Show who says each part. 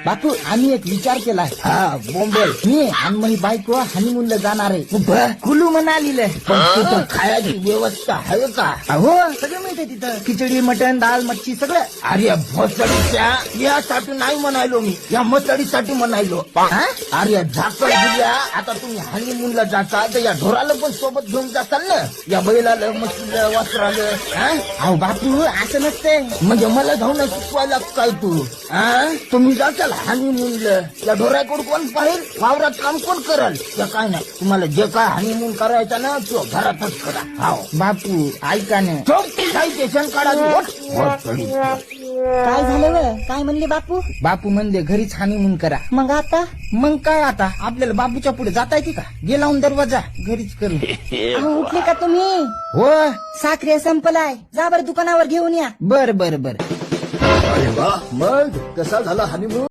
Speaker 1: बापू आम्ही एक विचार केलाय.
Speaker 2: हा बोंबल.
Speaker 1: मी आणि माझी बायको हनीमूनला जाणार आहे.
Speaker 2: कुठं?
Speaker 1: कुलू मनालीला.
Speaker 2: पण तिथं खायची व्यवस्था आहे का?
Speaker 1: हो सगळं मिळते तिथं. खिचडी मटण दाल मच्छी सगळं.
Speaker 2: अरे भोसडीच्या यासाठी नाही म्हणायलो मी, या मसडीसाठी म्हणायलो.
Speaker 1: हा?
Speaker 2: अरे झाकळ दिल्या. आता तुम्ही हनीमूनला जाता तर या ढोराला पण सोबत घेऊन जाताल ना, या बैलाला म्हशीला वासराला. हा?
Speaker 1: अहो बापू असं नसते.
Speaker 2: म्हणजे मला धावणं शिकवायला काय तू? हा? तुम्ही जाताल हनीमूनला, या ढोराकडून कोण पाहिल? वावरात काम कोण करल? या काय नाही, तुम्हाला जे काय हनीमून करायचं ना तो घरातच करा. हाव
Speaker 1: बापू ऐका ना.
Speaker 2: काही स्टेशन काढा.
Speaker 1: काय झालं व? काय म्हणले बापू? बापू म्हणले घरीच हनीमून करा. मग आता? मग काय आता आपल्याला बापूच्या पुढे जाता येते का? गे लावून दरवाजा घरीच करू. उठले का तुम्ही? हो साखरे संपलाय. जा बरं दुकानावर घेऊन या. बर बर बर.
Speaker 2: अरे वा, मग कसा झाला हनीमून?